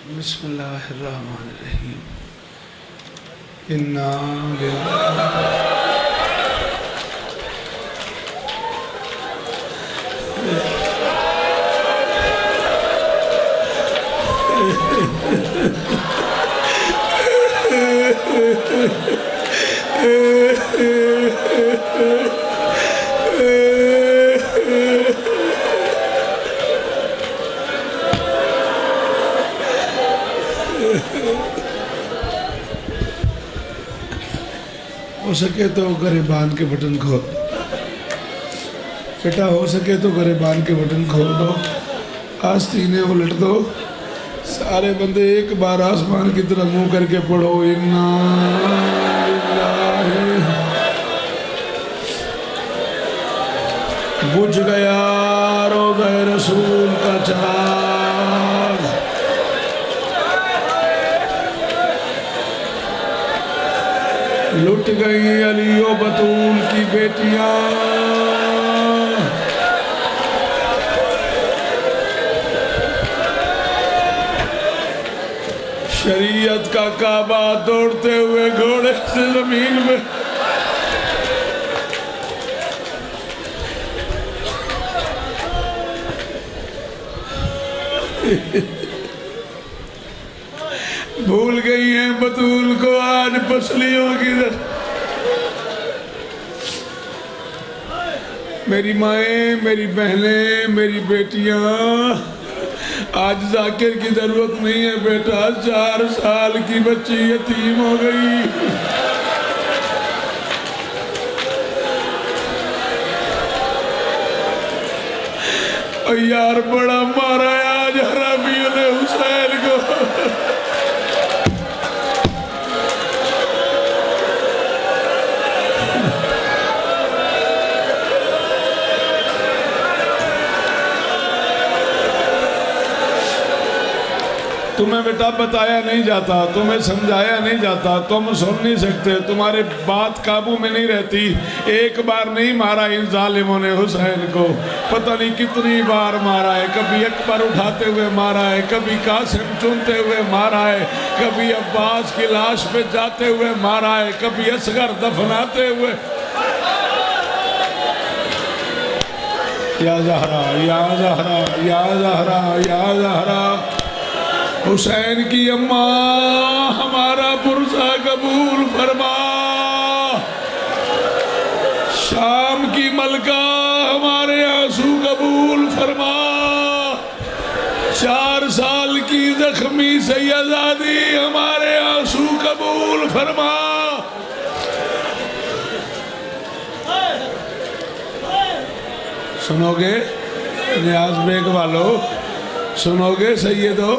بسم اللہ الرحمن الرحیم انا للہ ہو سکے تو گریبان کے بٹن کھول بیٹا، ہو سکے تو گریبان کے بٹن کھول دو، آستینیں الٹ دو، سارے بندے ایک بار آسمان کی طرف منہ کر کے پڑھو انا للہ۔ بجھ گیا روضہ رسول کا چراغ، لٹ گئی علی و بطول کی بیٹیاں، شریعت کا کعبہ دوڑتے ہوئے گھوڑے سے زمین میں، بھول گئی ہیں بطول کو آج پسلیوں کی در۔ میری مائیں، میری بہنیں، میری بیٹیاں، آج ذاکر کی ضرورت نہیں ہے بیٹا، 4 سال کی بچی یتیم ہو گئی۔ اور یار بڑا مارا ہے آج حرامیوں نے حسین کو۔ تمہیں بیٹا بتایا نہیں جاتا، تمہیں سمجھایا نہیں جاتا، تم سن نہیں سکتے، تمہارے بات قابو میں نہیں رہتی۔ ایک بار نہیں مارا ان ظالموں نے حسین کو، پتہ نہیں کتنی بار مارا ہے، کبھی اکبر اٹھاتے ہوئے مارا ہے، کبھی قاسم چنتے ہوئے مارا ہے، کبھی عباس کی لاش پہ جاتے ہوئے مارا ہے، کبھی اصغر دفناتے ہوئے۔ یا زہرا یا زہرا یا زہرا یا زہرا، حسین کی اماں ہمارا پرسہ قبول فرما، شام کی ملکہ ہمارے آنسو قبول فرما، 4 سال کی زخمی سیدزادی ہمارے آنسو قبول فرما۔ سنو گے نیاز بیگ والو، سنو گے سیدو،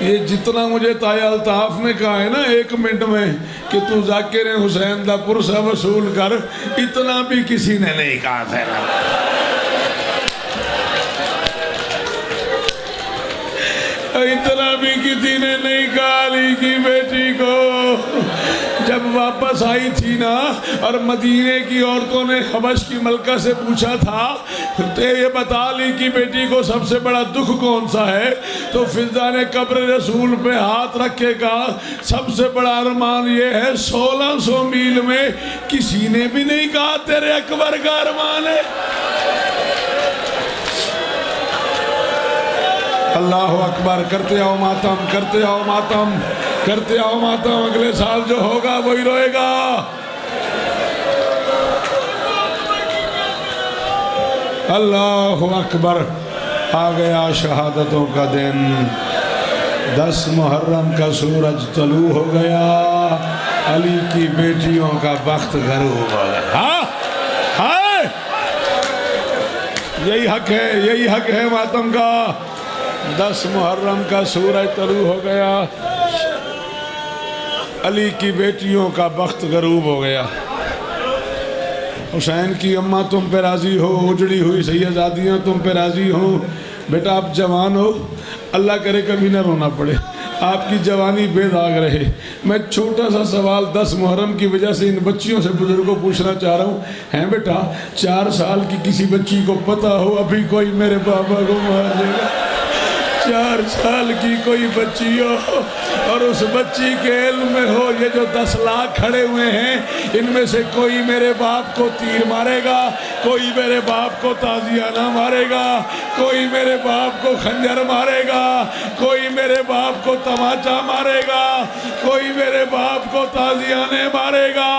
یہ جتنا مجھے تایا الطاف نے کہا ہے نا 1 منٹ میں کہ تو ذاکر حسین دا پرسہ وصول کر، اتنا بھی کسی نے نہیں کہا تھا۔ اتنا بھی کسی نے نہیں کہا علی کی بیٹی کو۔ جب واپس آئی تھی نا اور مدینے کی عورتوں نے حبش کی ملکہ سے پوچھا تھا تو یہ بتا علی کی بیٹی کو سب سے بڑا دکھ کون سا ہے، تو فضہ نے قبر رسول پہ ہاتھ رکھ کے کہا سب سے بڑا ارمان یہ ہے 1600 میل میں کسی نے بھی نہیں کہا تیرے اکبر کا ارمان ہے۔ اللہ اکبر، کرتے آؤ ماتم، کرتے آؤ ماتم، کرتے آؤ ماتم، اگلے سال جو ہوگا وہی روئے گا۔ اللہ اکبر، آ گیا شہادتوں کا دن، 10 محرم کا سورج طلوع ہو گیا، علی کی بیٹیوں کا بخت غروب ہو گیا۔ ہاں ہاں، یہی حق ہے، یہی حق ہے ماتم کا۔ 10 محرم کا سورج طلوع ہو گیا، علی کی بیٹیوں کا بخت غروب ہو گیا۔ حسین کی اماں تم پہ راضی ہو، اجڑی ہوئی سیدزادیاں تم پہ راضی ہوں، بیٹا آپ جوان ہو، اللہ کرے کبھی نہ رونا پڑے، آپ کی جوانی بے داغ رہے۔ میں چھوٹا سا سوال 10 محرم کی وجہ سے ان بچیوں سے بزرگوں پوچھنا چاہ رہا ہوں، ہیں بیٹا 4 سال کی کسی بچی کو پتہ ہو ابھی کوئی میرے بابا کو مار دے گا؟ 4 سال کی کوئی بچی ہو اور اس بچی کے علم میں ہو یہ جو 10 لاکھ کھڑے ہوئے ہیں ان میں سے کوئی میرے باپ کو تیر مارے گا، کوئی میرے باپ کو تازیانہ مارے گا، کوئی میرے باپ کو خنجر مارے گا، کوئی میرے باپ کو تماچا مارے گا، کوئی میرے باپ کو تازیانے مارے گا،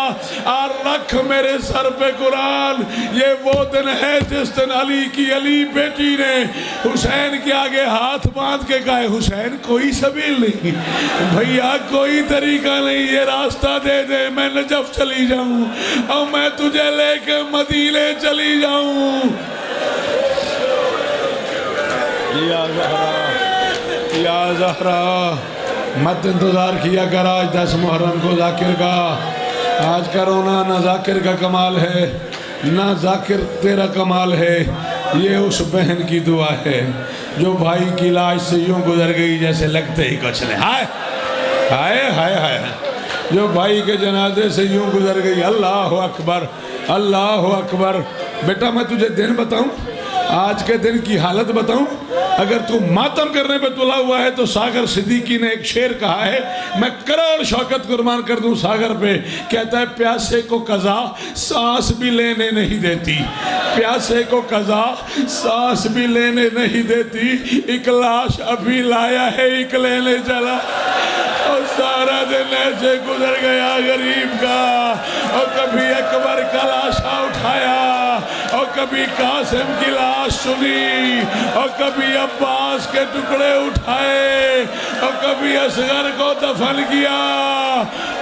اور رکھ میرے سر پہ قرآن۔ یہ وہ دن ہے جس دن علی کی علی بیٹی نے حسین کے آگے ہاتھ باندھ کے کہا حسین کوئی سبیل نہیں، بھیا کوئی طریقہ نہیں، یہ راستہ دے دے میں نجف چلی جاؤں اور میں تجھے لے کے مدینے چلی جاؤں۔ یا زہرا یا زہرا مت انتظار کیا کر آج 10 محرم کو ذاکر کا، آج کا رونا نہ ذاکر کا کمال ہے نہ ذاکر تیرا کمال ہے، یہ اس بہن کی دعا ہے جو بھائی کی لاش سے یوں گزر گئی جیسے لگتے ہی کچھ نہیں، ہائے ہائے ہائے ہائے، جو بھائی کے جنازے سے یوں گزر گئی۔ اللہ اکبر اللہ اکبر۔ بیٹا میں تجھے دن بتاؤں، آج کے دن کی حالت بتاؤں، اگر تو ماتم کرنے پہ تلا ہوا ہے تو ساغر صدیقی نے ایک شعر کہا ہے، میں کروڑ شوکت قربان کر دوں ساغر پہ، کہتا ہے پیاسے کو قضا سانس بھی لینے نہیں دیتی، پیاسے کو قضا سانس بھی لینے نہیں دیتی، ایک لاش ابھی لایا ہے ایک لینے چلا، اور سارا دن ایسے گزر گیا غریب کا، اور کبھی اکبر کا لاشا اٹھایا اور کبھی قاسم کی لاش سنی اور کبھی عباس کے ٹکڑے اٹھائے اور کبھی اصغر کو دفن کیا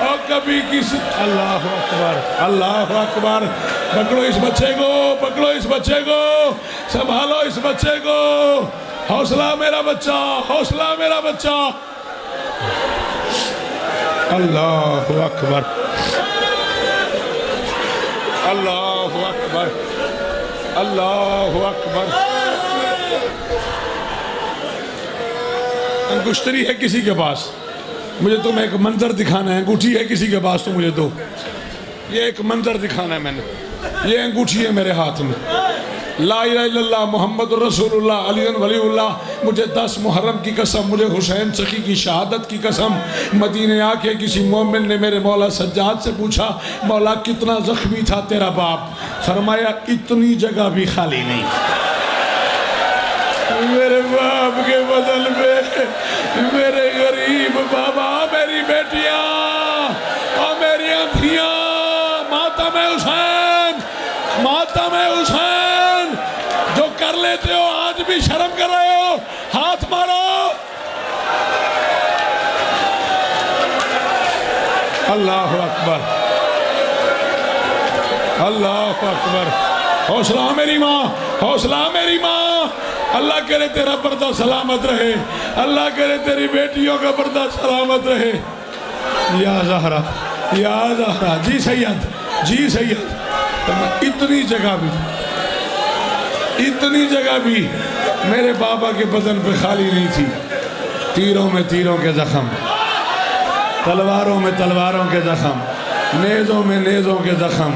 اور کبھی کسی۔ اللہ اکبر اللہ اکبر۔ پکڑو اس بچے کو، پکڑو اس بچے کو، سنبھالو اس بچے کو، حوصلہ میرا بچہ، حوصلہ میرا بچہ۔ اللہ اکبر اللہ اکبر اللہ اکبر۔ انگشتری ہے کسی کے پاس، مجھے تمہیں ایک منظر دکھانا ہے، انگوٹھی ہے کسی کے پاس تو مجھے دو، یہ ایک منظر دکھانا ہے میں نے، یہ انگوٹھی ہے میرے ہاتھ میں، لا الہ الا اللہ محمد رسول اللہ علی ولی اللہ، مجھے 10 محرم کی قسم، مجھے حسین سخی کی شہادت کی قسم، مدینے آ کے کسی مومن نے میرے مولا سجاد سے پوچھا مولا کتنا زخمی تھا تیرا باپ، فرمایا اتنی جگہ بھی خالی نہیں، میرے باپ کے بدل میں میرے غریب بابا، میری بیٹیاں اور میری دھیاں، ماتم حسین، ماتم حسین جو کر لیتے ہو آج بھی شرم کر رہے ہو، ہاتھ مارو۔ اللہ اکبر اللہ اکبر۔ حوصلہ میری ماں، حوصلہ میری ماں، اللہ کرے تیرا پردہ سلامت رہے، اللہ کرے تیری بیٹیوں کا پردہ سلامت رہے۔ یا زہرا یا زہرا، جی سید جی سید، اتنی جگہ بھی میرے بابا کے بدن پہ خالی نہیں تھی، تیروں میں تیروں کے زخم، تلواروں میں تلواروں کے زخم، نیزوں میں نیزوں کے زخم۔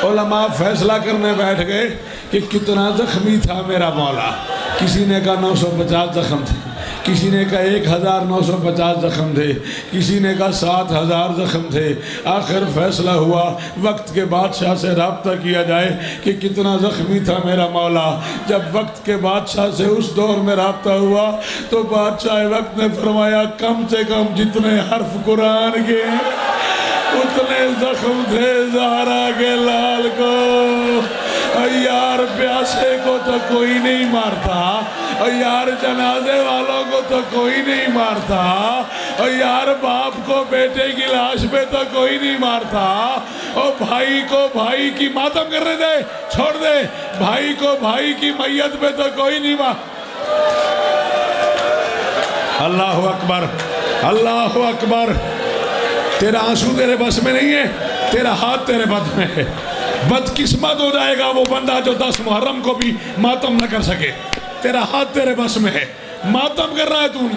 علماء فیصلہ کرنے بیٹھ گئے کہ کتنا زخمی تھا میرا مولا، کسی نے کہا 950 زخم تھے، کسی نے کہا 1950 زخم تھے، کسی نے کہا 7000 زخم تھے۔ آخر فیصلہ ہوا وقت کے بادشاہ سے رابطہ کیا جائے کہ کتنا زخمی تھا میرا مولا۔ جب وقت کے بادشاہ سے اس دور میں رابطہ ہوا تو بادشاہ وقت نے فرمایا کم سے کم جتنے حرف قرآن کے اتنے زخم تھے زہرا کے لال کو۔ یار پیاسے کو تو کوئی نہیں مارتا، اور یار جنازے والوں کو تو کوئی نہیں مارتا، اور یار باپ کو بیٹے کی لاش پہ تو کوئی نہیں مارتا، اور بھائی کو بھائی کی ماتم کرنے دے، چھوڑ دے، بھائی کو بھائی کی میت پہ تو کوئی نہیں مارتا۔ اللہ اکبر اللہ اکبر۔ تیرا آنسو تیرے بس میں نہیں ہے، تیرا ہاتھ تیرے بس میں ہے۔ بدقسمت ہو جائے گا وہ بندہ جو 10 محرم کو بھی ماتم نہ کر سکے، تیرا ہاتھ تیرے بس میں ہے، ماتم کر رہا ہے تو نے۔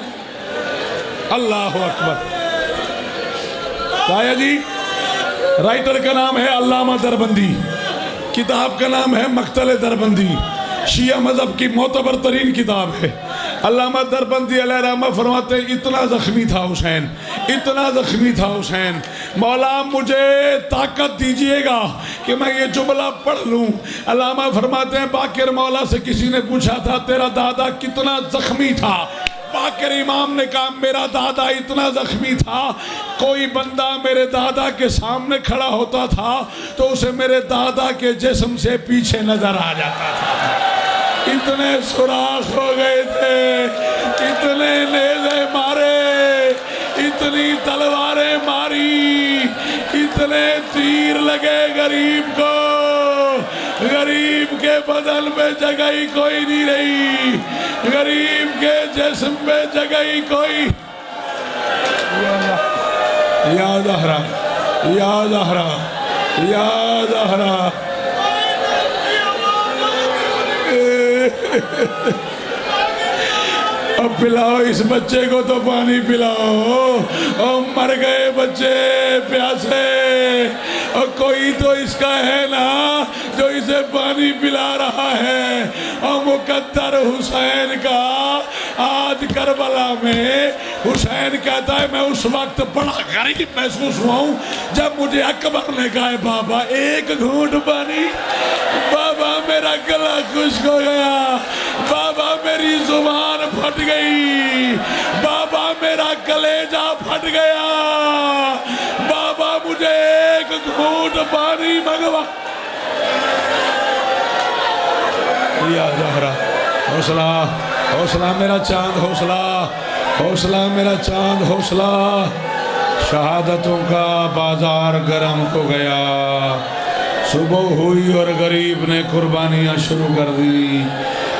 اللہ اکبر۔ تایا جی رائٹر کا نام ہے علامہ دربندی، کتاب کا نام ہے مقتل دربندی، شیعہ مذہب کی معتبر ترین کتاب ہے۔ علامہ دربندی علیہ رحمہ فرماتے ہیں اتنا زخمی تھا حسین، اتنا زخمی تھا حسین، مولا مجھے طاقت دیجئے گا کہ میں یہ جملہ پڑھ لوں۔ علامہ فرماتے ہیں باقر مولا سے کسی نے پوچھا تھا تیرا دادا کتنا زخمی تھا؟ باقر امام نے کہا میرا دادا اتنا زخمی تھا، کوئی بندہ میرے دادا کے سامنے کھڑا ہوتا تھا تو اسے میرے دادا کے جسم سے پیچھے نظر آ جاتا تھا۔ اتنے سوراخ ہو گئے تھے، اتنے نیزے مارے، اتنی تلواریں ماری، اتنے تیر لگے غریب کو، غریب کے بدن میں جگہ ہی کوئی نہیں رہی، غریب کے جسم میں جگہ ہی کوئی۔ یا زہرا یا زہرا یا زہرا، اب پلاؤ اس بچے کو تو پانی پلاؤ، اور مر گئے بچے پیاسے، اور کوئی تو اس کا ہے نا جو اسے پانی پلا رہا ہے۔ اور مقدر حسین کا آج کربلا میں حسین کہتا ہے میں اس وقت بڑا غریب محسوس ہوا ہوں جب مجھے اکبر نے کہا ہے بابا ایک گھونٹ پانی، بابا میرا گلا خشک ہو گیا، بابا میری زبان پھٹ گئی، بابا میرا کلیجہ پھٹ گیا، بابا مجھے ایک گھونٹ پانی منگوا۔ یا زہرا حوصلہ حوصلہ میرا چاند، حوصلہ حوصلہ میرا چاند، حوصلہ۔ شہادتوں کا بازار گرم ہو گیا، صبح ہوئی اور غریب نے قربانیاں شروع کر دی۔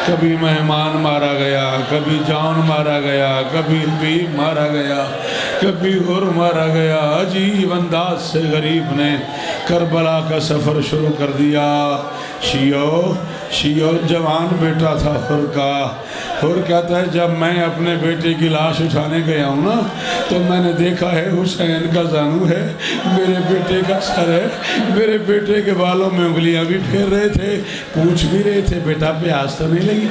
کبھی مہمان مارا گیا، کبھی جان مارا گیا، کبھی حبیب مارا گیا، کبھی غر مارا گیا۔ عجیب انداز سے غریب نے کربلا کا سفر شروع کر دیا۔ شیعو جوان بیٹا تھا حر کا۔ حر کہتا ہے جب میں اپنے بیٹے کی لاش اٹھانے گیا ہوں نا تو میں نے دیکھا ہے حسین کا زانو ہے، میرے بیٹے کا سر ہے، میرے بیٹے کے بالوں میں انگلیاں بھی پھیر رہے تھے، پوچھ بھی رہے تھے بیٹا پیاس تو نہیں لگی،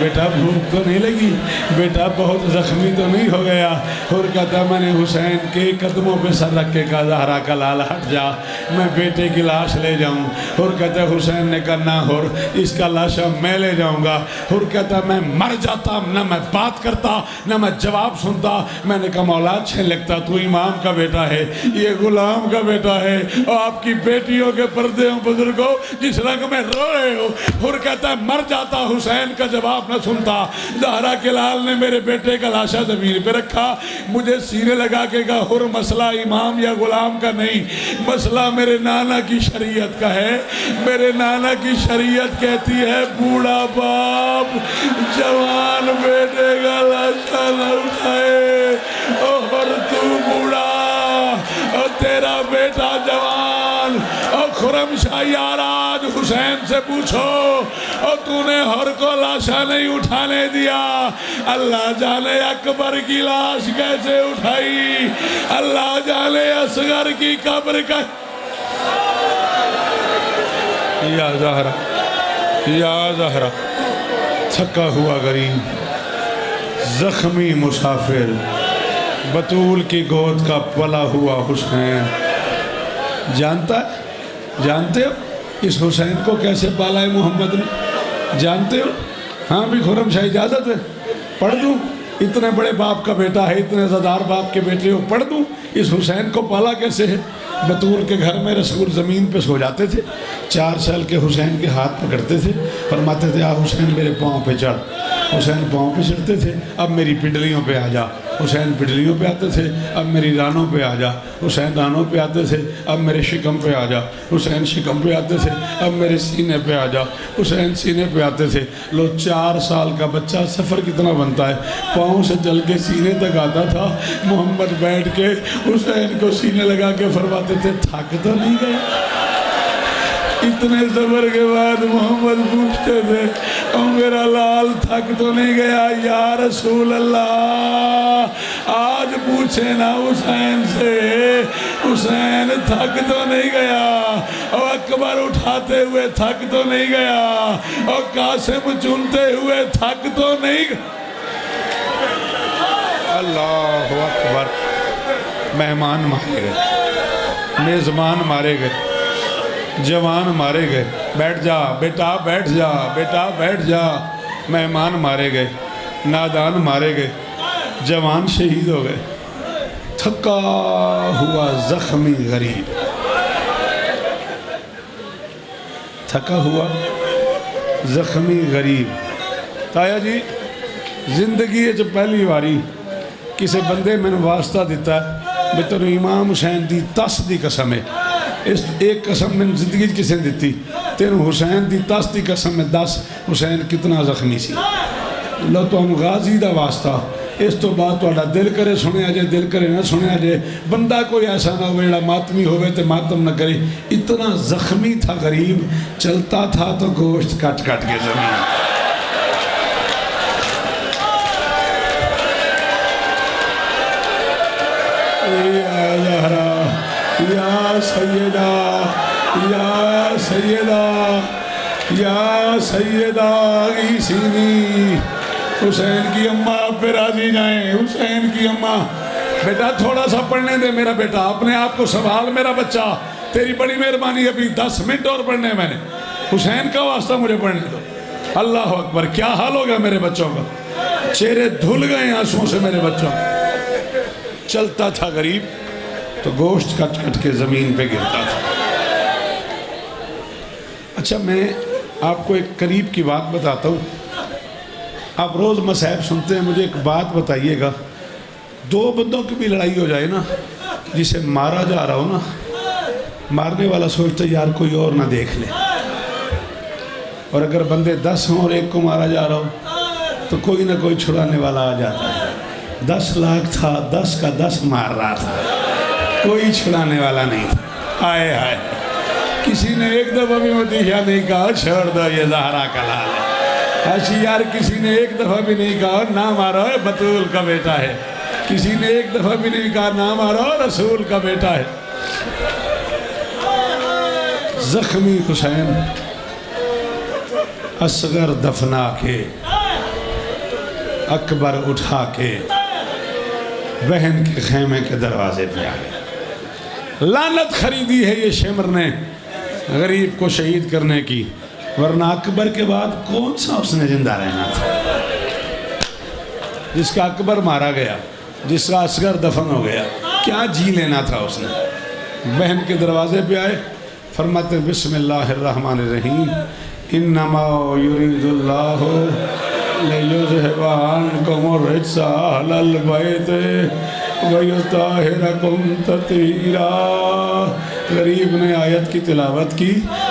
بیٹا بھوک تو نہیں لگی، بیٹا بہت زخمی تو نہیں ہو گیا۔ حر کہتا میں نے حسین کے قدموں پہ سر رکھ کے کہا زہرا کا لال ہٹ جا، میں بیٹے کی لاش لے جاؤں۔ حر کہتا ہے حسین نے کہا نہ حر، اس کا لاشا میں لے جاؤں گا۔ حر کہتا ہے میں مر جاتا، نہ میں بات کرتا نہ میں جواب سنتا۔ میں نے کہا مولا اچھے لگتا، تو امام کا بیٹا ہے، یہ غلام کا بیٹا ہے، اور آپ کی بیٹیوں کے پردے ہوں بزرگوں جس رنگ میں رو رہے ہو۔ حر کہتا ہے مر جاتا، حسین کا جواب نہ سنتا۔ زہرا کے لال نے میرے بیٹے کا لاشا زمین پہ رکھا، مجھے سینے لگا کے کہا حر مسئلہ امام یا غلام کا نہیں، مسئلہ میرے نانا کی شریعت کا ہے۔ میرے نانا کی شریعت کہتی ہے بوڑھا باپ جوان بیٹے کا لاشا نہ اٹھائے، اور تو بوڑھا اور تیرا بیٹا جوان۔ اور خرم شاہ یار آج حسین سے پوچھو اور تو نے حر کو لاشا نہیں اٹھانے دیا، اللہ جانے اکبر کی لاش کیسے اٹھائی، اللہ جانے اصغر کی قبر کا۔ یا زہرا یا زہرا، تھکا ہوا غریب، زخمی مسافر، بطول کی گود کا پلا ہوا حسین۔ جانتے ہو اس حسین کو کیسے پالا ہے محمد نے؟ جانتے ہو؟ ہاں بھی خرم شاہ اجازت ہے پڑھ دوں؟ اتنے بڑے باپ کا بیٹا ہے، اتنے زدار باپ کے بیٹے ہو، پڑھ دوں اس حسین کو پالا کیسے ہے؟ بطول کے گھر میں رسول زمین پہ سو جاتے تھے، 4 سال کے حسین کے ہاتھ پکڑتے تھے، فرماتے تھے آ حسین میرے پاؤں پہ چڑھ۔ حسین پاؤں پہ چڑھتے تھے، اب میری پنڈلیوں پہ آ جا۔ حسین پنڈلیوں پہ آتے تھے، اب میری رانوں پہ آ جا۔ حسین رانوں پہ آتے تھے، اب میرے شکم پہ آ جا۔ حسین شکم پہ آتے تھے، اب میرے سینے پہ آ جا۔ حسین سینے پہ آتے تھے۔ لو 4 سال کا بچہ سفر کتنا بنتا ہے، پاؤں سے چل کے سینے تک آتا تھا۔ محمد بیٹھ کے حسین کو سینے لگا کے فرماتے تھے تھک تو نہیں گیا؟ اتنے سفر کے بعد محمد پوچھتے تھے او میرا لال تھک تو نہیں گیا؟ یا رسول اللہ آج پوچھے نا حسین سے، حسین تھک تو نہیں گیا؟ اور اکبر اٹھاتے ہوئے تھک تو نہیں گیا؟ اور قاسم چنتے ہوئے تھک تو نہیں گیا؟ اللہ اکبر. مہمان مارے گئے، میزبان مارے گئے، جوان مارے گئے. بیٹھ جا بیٹا، بیٹھ جا بیٹا، بیٹھ جا. مہمان مارے گئے، نادان مارے گئے، جوان شہید ہو گئے. تھکا ہوا زخمی غریب، تھکا ہوا زخمی غریب. تایا جی زندگی جو پہلی باری کسی بندے میں نے واسطہ دیتا ہے میں تینوں امام حسین دی 10 دی قسم ہے. اس ایک قسم میں زندگی کسی نے دیتی، تینوں حسین دی 10 دی قسم میں 10. حسین کتنا زخمی سی. لو تو ہم غازی دا واسطہ. اس تو بعد توڑا دل کرے سنے آجے، دل کرے نہ سنے آجے. بندہ کوئی ایسا نہ ہوئے جڑا ماتمی ہوئے تے ماتم نہ کرے. اتنا زخمی تھا غریب، چلتا تھا تو گوشت کٹ کٹ کے زمین. یا زہرا، یا سیدہ، یا سیدہ، یا سیدہ عیسینی. حسین کی اماں پہ راضی جائیں. حسین کی اماں، بیٹا تھوڑا سا پڑھنے دے میرا بیٹا، اپنے آپ کو سنبھال میرا بچہ. تیری بڑی مہربانی، ابھی 10 منٹ اور پڑھنے میں نے. حسین کا واسطہ مجھے پڑھنے دو. اللہ اکبر. کیا حال ہو گیا میرے بچوں کا، چہرے دھل گئے آنسوں سے میرے بچوں. چلتا تھا غریب تو گوشت کٹ کٹ کے زمین پہ گرتا تھا. اچھا میں آپ کو ایک قریب کی بات بتاتا ہوں. آپ روز مصائب سنتے ہیں، مجھے ایک بات بتائیے گا. 2 بندوں کی بھی لڑائی ہو جائے نا، جسے مارا جا رہا ہو نا، مارنے والا سوچتا ہے یار کوئی اور نہ دیکھ لے. اور اگر بندے 10 ہوں اور ایک کو مارا جا رہا ہو تو کوئی نہ کوئی چھڑانے والا آ جاتا ہے. 10 لاکھ تھا، 10 کا 10 مار رہا تھا، کوئی چھڑانے والا نہیں تھا. آئے آئے کسی نے ایک دفعہ بھی مدیحہ نہیں کہا چھوڑ دو یہ زہرا کا لال ہے. اچھی یار کسی نے ایک دفعہ بھی نہیں کہا نہ مارو بطول کا بیٹا ہے. کسی نے ایک دفعہ بھی نہیں کہا نہ مارو رسول کا بیٹا ہے. زخمی حسین اصغر دفنا کے، اکبر اٹھا کے بہن کے خیمے کے دروازے پہ آ گئے. لعنت خریدی ہے یہ شمر نے غریب کو شہید کرنے کی، ورنہ اکبر کے بعد کون سا اس نے زندہ رہنا تھا. جس کا اکبر مارا گیا، جس کا اصغر دفن ہو گیا، کیا جی لینا تھا اس نے. بہن کے دروازے پہ آئے، فرماتے بسم اللہ الرحمن الرحیم، انما یرید اللہ لیذہب عنکم الرجس اہل البیت ویطہرکم تطہیرا. غریب نے آیت کی تلاوت کی،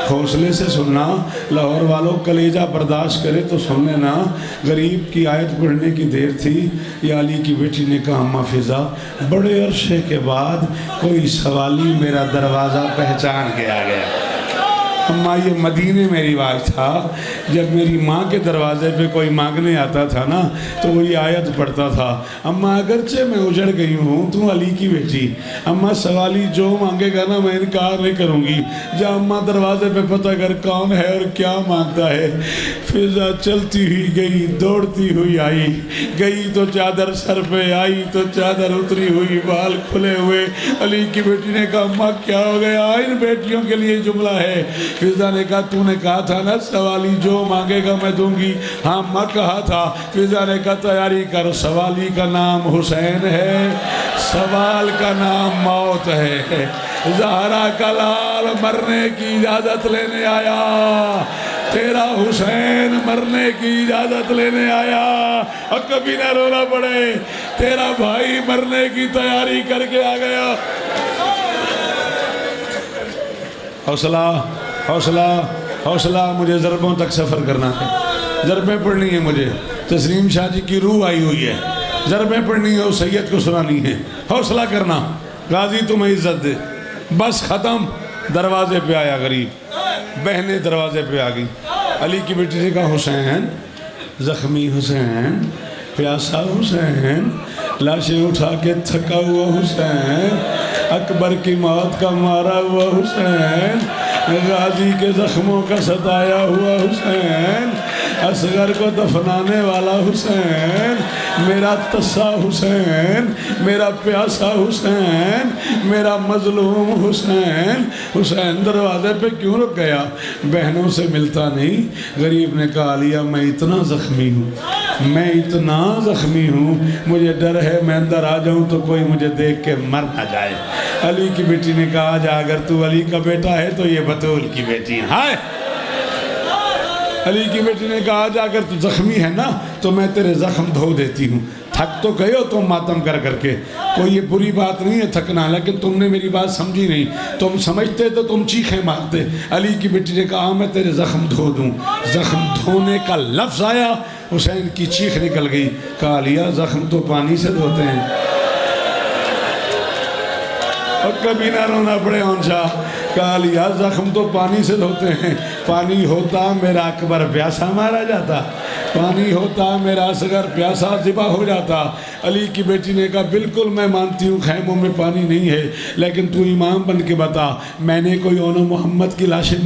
حوصلے سے سننا. لاہور والوں کلیجہ برداشت کرے تو سننے نا. غریب کی آیت پڑھنے کی دیر تھی. یا علی کی بیٹی نے کہا اماں فضا بڑے عرصے کے بعد کوئی سوالی میرا دروازہ پہچان کے آ گیا. اماں یہ مدینے میں رواج تھا، جب میری ماں کے دروازے پہ کوئی مانگنے آتا تھا نا تو وہ یہ آیت پڑھتا تھا، اماں اگرچہ میں اجڑ گئی ہوں تو علی کی بیٹی، اماں سوالی جو مانگے گا نا میں انکار نہیں کروں گی. جا اماں دروازے پہ پتہ کر کون ہے اور کیا مانگتا ہے. فضا چلتی ہوئی گئی، دوڑتی ہوئی آئی، گئی تو چادر سر پہ، آئی تو چادر اتری ہوئی، بال کھلے ہوئے. علی کی بیٹی نے کہا اماں کیا ہو گیا؟ ان بیٹیوں کے لیے جملہ ہے. فضا نے کہا تو نے کہا تھا نا سوالی جو مانگے گا میں دوں گی. ہاں ماں کہا تھا. فضا نے کہا تیاری کر، سوالی کا نام حسین ہے، سوال کا نام موت ہے. زہرا کا لال مرنے کی اجازت لینے آیا، تیرا حسین مرنے کی اجازت لینے آیا. اور کبھی نہ رونا پڑے، تیرا بھائی مرنے کی تیاری کر کے آ گیا. حوصلہ حوصلہ حوصلہ. مجھے ضربوں تک سفر کرنا ہے، ضربیں پڑھنی ہیں. مجھے تسلیم شاہ جی کی روح آئی ہوئی ہے، ضربیں پڑھنی ہے، اس سید کو سنانی ہے. حوصلہ کرنا، غازی تمہیں عزت دے. بس ختم. دروازے پہ آیا غریب، بہنیں دروازے پہ آ گئی. علی کی بیٹی نے کہا حسین، زخمی حسین، پیاسا حسین، لاشیں اٹھا کے تھکا ہوا حسین، اکبر کی موت کا مارا ہوا حسین، غازی کے زخموں کا ستایا ہوا حسین. اصغر کو دفنانے والا حسین، میرا تسا حسین، میرا پیاسا حسین، میرا مظلوم حسین۔ حسین دروازے پہ کیوں رک گیا؟ بہنوں سے ملتا نہیں۔ غریب نے کہا علیہ میں اتنا زخمی ہوں، میں اتنا زخمی ہوں، مجھے ڈر ہے میں اندر آ جاؤں تو کوئی مجھے دیکھ کے مر نہ جائے۔ علی کی بیٹی نے کہا جا اگر تو علی کا بیٹا ہے تو یہ بطول کی بیٹی ہے۔ ہائے! علی کی بیٹی نے کہا جا اگر تو زخمی ہے نا تو میں تیرے زخم دھو دیتی ہوں۔ تھک تو گئے ہو تم ماتم کر کر کے، کوئی یہ بری بات نہیں ہے تھکنا، لیکن تم نے میری بات سمجھی نہیں، تم سمجھتے تو تم چیخیں مارتے۔ علی کی بیٹی نے کہا میں تیرے زخم دھو دوں۔ زخم دھونے کا لفظ آیا، حسین کی چیخ نکل گئی۔ کہا علیہ زخم تو پانی سے دھوتے ہیں، اور کبھی نہ رونا پڑے ہون شاہ۔ کہا علیہ زخم تو پانی سے دھوتے ہیں، پانی ہوتا میرا اکبر پیاسا مارا جاتا، پانی ہوتا میرا اصغر پیاسا ذبح ہو جاتا۔ علی کی بیٹی نے کہا بالکل میں مانتی ہوں خیموں میں پانی نہیں ہے، لیکن تو امام بن کے بتا میں نے کوئی اونو محمد کی لاشیں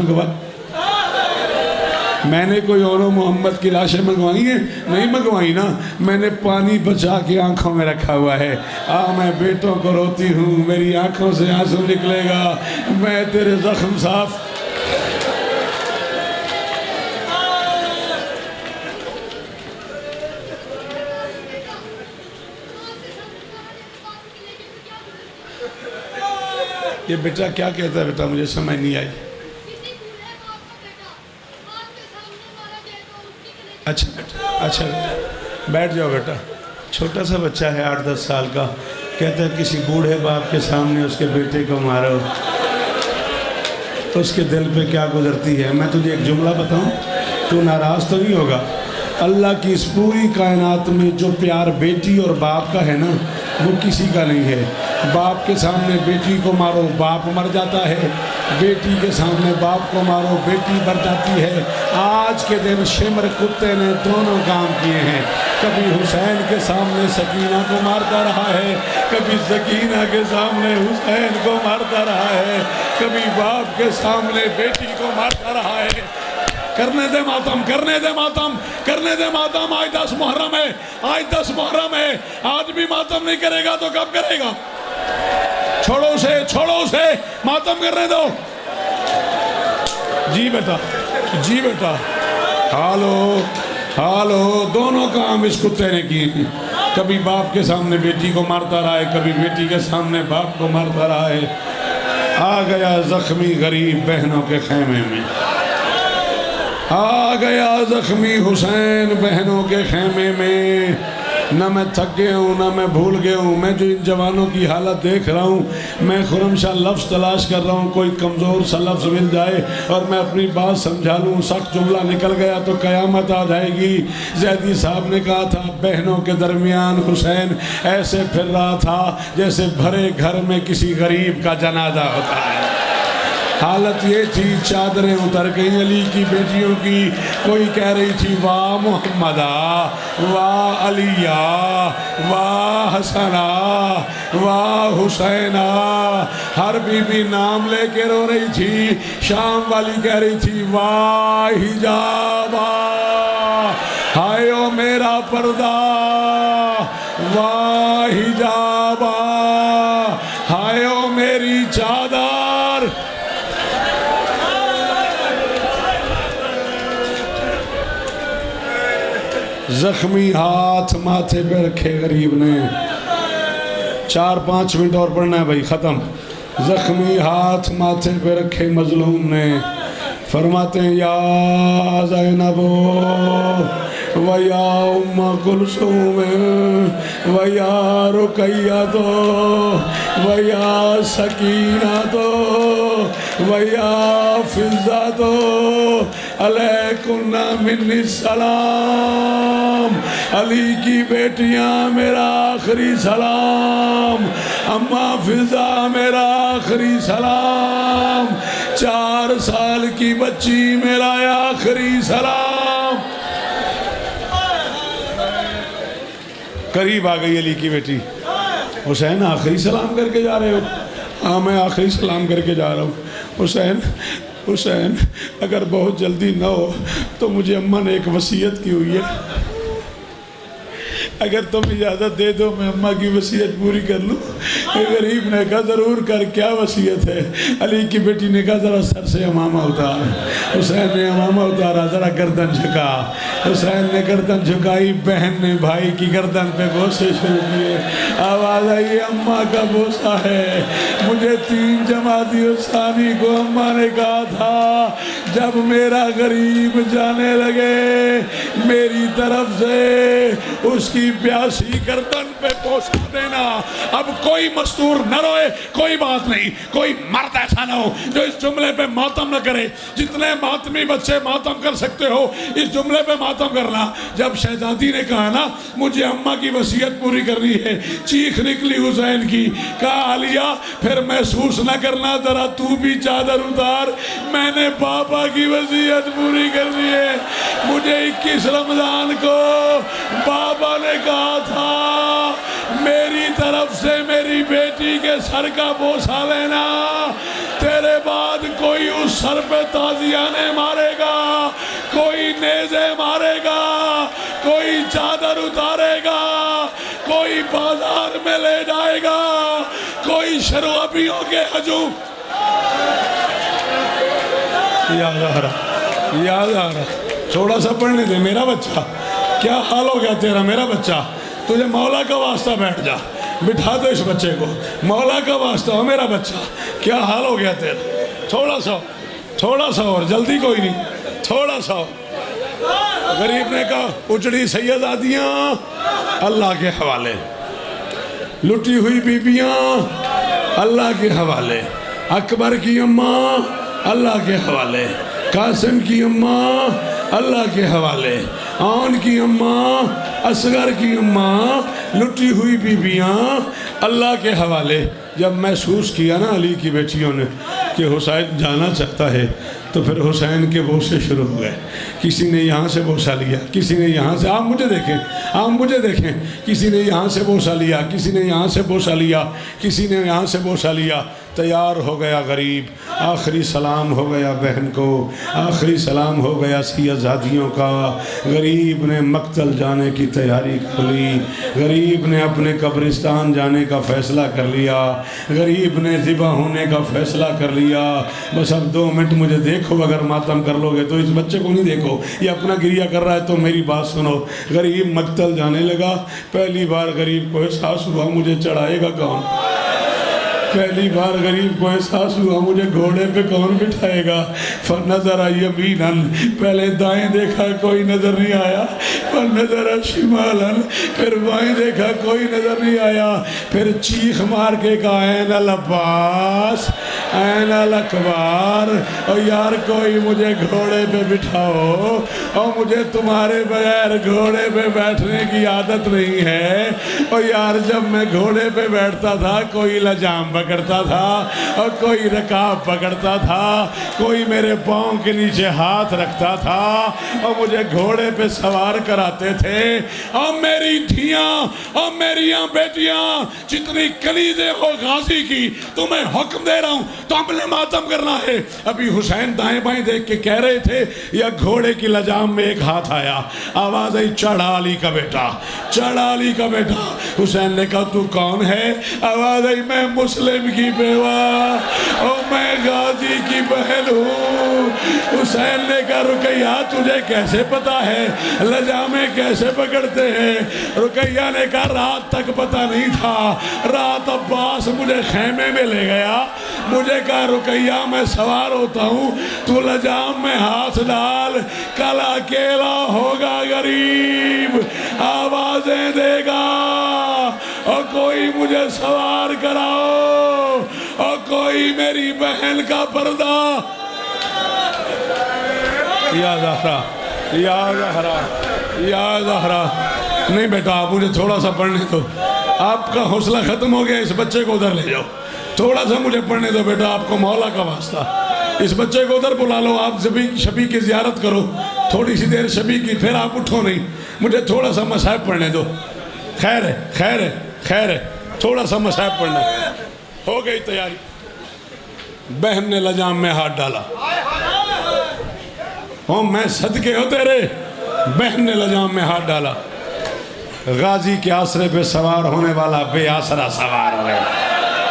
محمد کی لاشیں منگوائی ہیں؟ نہیں منگوائی نا، میں نے پانی بچا کے آنکھوں میں رکھا ہوا ہے۔ میں بیٹوں کو روتی ہوں، میری آنکھوں سے آنسو نکلے گا، میں تیرے زخم صاف۔ یہ بیٹا کیا کہتا ہے؟ بیٹا مجھے سمجھ نہیں آئی۔ اچھا بیٹا، اچھا بیٹھ جاؤ بیٹا۔ چھوٹا سا بچہ ہے 8-10 سال کا، کہتا ہے کسی بوڑھے باپ کے سامنے اس کے بیٹے کو مارو تو اس کے دل پہ کیا گزرتی ہے۔ میں تجھے ایک جملہ بتاؤں، تو ناراض تو نہیں ہوگا؟ اللہ کی اس پوری کائنات میں جو پیار بیٹی اور باپ کا ہے نا وہ کسی کا نہیں ہے۔ باپ کے سامنے بیٹی کو مارو باپ مر جاتا ہے، بیٹی کے سامنے باپ کو مارو بیٹی مر جاتی ہے۔ آج کے دن شمر کتے نے دونوں کام کیے ہیں، کبھی حسین کے سامنے سکینہ کو مارتا رہا ہے، کبھی سکینہ کے سامنے حسین کو مارتا رہا ہے، کبھی باپ کے سامنے بیٹی کو مارتا رہا ہے۔ کرنے دے ماتم، کرنے دے ماتم، کرنے دے ماتم۔ آج 10 محرم ہے، آج 10 محرم ہے، آج بھی ماتم نہیں کرے گا تو کب کرے گا؟ چھوڑو اسے، ماتم کرنے دو۔ جی بیٹا، جی بیٹا، حالو دونوں کام اس کتے نے کیے ہیں۔ کبھی باپ کے سامنے بیٹی کو مارتا رہا ہے، کبھی بیٹی کے سامنے باپ کو مارتا رہا ہے۔ آ گیا زخمی غریب بہنوں کے خیمے میں، آ گیا زخمی حسین بہنوں کے خیمے میں۔ نہ میں تھک گیا ہوں نہ میں بھول گیا ہوں، میں جو ان جوانوں کی حالت دیکھ رہا ہوں، میں خرم شاہ لفظ تلاش کر رہا ہوں، کوئی کمزور سا لفظ مل جائے اور میں اپنی بات سمجھا لوں۔ سخت جملہ نکل گیا تو قیامت آ جائے گی۔ زیدی صاحب نے کہا تھا بہنوں کے درمیان حسین ایسے پھر رہا تھا جیسے بھرے گھر میں کسی غریب کا جنازہ ہوتا ہے۔ حالت یہ تھی چادریں اتر گئیں علی کی بیٹیوں کی، کوئی کہہ رہی تھی واہ محمدہ، واہ علیہ، واہ حسنہ، واہ حسینہ۔ ہر بی بی نام لے کے رو رہی تھی۔ شام والی کہہ رہی تھی واہ حجابہ، ہائے او میرا پردہ، واہ حجابہ، ہائے او میری چادر۔ زخمی ہاتھ ماتھے پہ رکھے غریب نے، 4-5 منٹ اور پڑھنا ہے بھائی، ختم۔ زخمی ہاتھ ماتھے پہ رکھے مظلوم نے، فرماتے ہیں یا زینب و یا ام کلثوم و یا رقیہ و یا سکینہ و یا فضہ علیکن منی السلام۔ علی کی بیٹیاں میرا آخری سلام، اماں فضہ میرا آخری سلام، 4 سال کی بچی میرا آخری سلام۔ قریب آ گئی علی کی بیٹی، حسین آخری سلام کر کے جا رہے ہو؟ ہاں میں آخری سلام کر کے جا رہا ہوں۔ حسین حسین اگر بہت جلدی نہ ہو تو مجھے اماں نے ایک وصیت کی ہوئی ہے، اگر تم اجازت دے دو میں اماں کی وصیت پوری کر لوں۔ غریب نے کہا ضرور کر، کیا وصیت ہے؟ علی کی بیٹی نے کہا ذرا سر سے امامہ اتار۔ حسین نے امامہ اتارا، ذرا گردن جھکا۔ حسین نے گردن جھکائی، بہن نے بھائی کی گردن پہ بوسے شروع کیے۔ آواز آئی اماں کا بوسہ ہے۔ مجھے 3 جمادی الثانی کو اماں نے کہا تھا جب میرا غریب جانے لگے میری طرف سے اس کی پیاسی گردن پہ بوسہ دینا۔ اب کوئی مستور نہ روئے، کوئی بات نہیں، کوئی مرد ایسا نہ ہو جو اس جملے پہ ماتم نہ کرے۔ جتنے ماتمی بچے ماتم کر سکتے ہو اس جملے پہ ماتم کرنا۔ جب شہزادی نے کہا نا مجھے اماں کی وصیت پوری کرنی ہے، چیخ نکلی حسین کی، کہا علیہ پھر محسوس نہ کرنا، ذرا تو بھی چادر اتار، میں نے پاپا کی وصیت پوری کرنی ہے۔ مجھے 21 رمضان کو بابا نے کہا تھا میری طرف سے میری بیٹی کے سر کا بوسہ لینا، تیرے بعد کوئی اس سر پہ تازیانے مارے گا، کوئی نیزے مارے گا، کوئی چادر اتارے گا، کوئی بازار میں لے جائے گا، کوئی شروعیوں کے ہجوم۔ یاد آ رہا تھوڑا سا پڑھنے دے میرا بچہ، کیا حال ہو گیا تیرا میرا بچہ؟ تجھے مولا کا واسطہ بیٹھ جا، بٹھا دو اس بچے کو، مولا کا واسطہ ہو میرا بچہ، کیا حال ہو گیا تیرا؟ تھوڑا سا اور، جلدی کوئی نہیں، تھوڑا سا اور۔ غریب نے کہا اجڑی سیدادیاں اللہ کے حوالے، لٹی ہوئی بیبیاں اللہ کے حوالے، اکبر کی اماں اللہ کے حوالے، قاسم کی اماں اللہ کے حوالے، آن کی اماں، اصغر کی اماں، لٹی ہوئی بیبیاں اللہ کے حوالے۔ جب محسوس کیا نا علی کی بیٹیوں نے کہ حسین جانا چاہتا ہے تو پھر حسین کے بوسے شروع ہو گئے۔ کسی نے یہاں سے بوسہ لیا، کسی نے یہاں سے، آپ مجھے دیکھیں، کسی نے یہاں سے بوسہ لیا، کسی نے یہاں سے بوسہ لیا، کسی نے یہاں سے بوسہ لیا۔ تیار ہو گیا غریب، آخری سلام ہو گیا بہن کو، آخری سلام ہو گیا سیدزادیوں کا۔ غریب نے مقتل جانے کی تیاری کر لی، غریب نے اپنے قبرستان جانے کا فیصلہ کر لیا، غریب نے ذبح ہونے کا فیصلہ کر لیا۔ بس اب 2 منٹ مجھے دیکھو، اگر ماتم کر لو گے تو اس بچے کو نہیں دیکھو، یہ اپنا گریہ کر رہا ہے تو میری بات سنو۔ غریب مقتل جانے لگا، پہلی بار غریب کو احساس ہوا مجھے چڑھائے گا کون؟ پہلی بار غریب کو احساس ہوا مجھے گھوڑے پہ کون بٹھائے گا؟ فنظر یمینا، پہلے دائیں دیکھا کوئی نظر نہیں آیا، فنظر شمالا، پھر بائیں دیکھا کوئی نظر نہیں آیا، پھر چیخ مار کے کہا این العباس این الاکبار، اور یار کوئی مجھے گھوڑے پہ بٹھاؤ، اور مجھے تمہارے بغیر گھوڑے پہ بیٹھنے کی عادت نہیں ہے۔ اور یار جب میں گھوڑے پہ بیٹھتا تھا کوئی لجام پکڑتا تھا اور کوئی رکاب پکڑتا تھا، کوئی میرے پاؤں کے نیچے ہاتھ رکھتا تھا اور مجھے گھوڑے پہ سوار کراتے تھے۔ اور میری دھیاں اور میریاں بیٹیاں جتنی کنیزیں ہو غازی کی، تمہیں حکم دے رہا ہوں تو عمل ماتم کرنا ہے۔ ابھی حسین دائیں بائیں دیکھ کے کہہ رہے تھے، یا گھوڑے کی لجام میں ایک ہاتھ آیا، آواز آئی چڑھا علی کا بیٹا، چڑھا علی کا بیٹا۔ حسین نے کہا تو کون ہے؟ آواز آئی میں مسلم کی بیوہ اور میں غازی کی بہن ہوں۔ حسین نے کہا رقیہ تجھے کیسے پتا ہے لجامیں کیسے پکڑتے ہیں؟ رقیہ نے کہا رات تک پتا نہیں تھا، رات عباس مجھے خیمے میں لے گیا، مجھے کہا رقیہ میں سوار ہوتا ہوں، تو لجام میں ہاتھ ڈال، کل اکیلا ہوگا غریب، آوازیں دے گا اور کوئی مجھے سوار کراؤ اور کوئی میری بہن کا پردہ۔ یا زہرا یا زہرا یا زہرا، نہیں بیٹا آپ مجھے تھوڑا سا پڑھنے دو، آپ کا حوصلہ ختم ہو گیا، اس بچے کو ادھر لے جاؤ، تھوڑا سا مجھے پڑھنے دو بیٹا، آپ کو مولا کا واسطہ، اس بچے کو ادھر بلا لو، آپ شبی کی زیارت کرو، تھوڑی سی دیر شبی کی، پھر آپ اٹھو نہیں، مجھے تھوڑا سا مصحف پڑھنے دو۔ خیر ہے خیر ہے خیر ہے، تھوڑا سا مصحف پڑھنا۔ ہو گئی تیاری، بہن نے لجام میں ہاتھ ڈالا، میں صدقے ہو تیرے، بہن نے لجام میں ہاتھ ڈالا۔ غازی کے آسرے پہ سوار ہونے والا بے آسرا سوار ہو گیا۔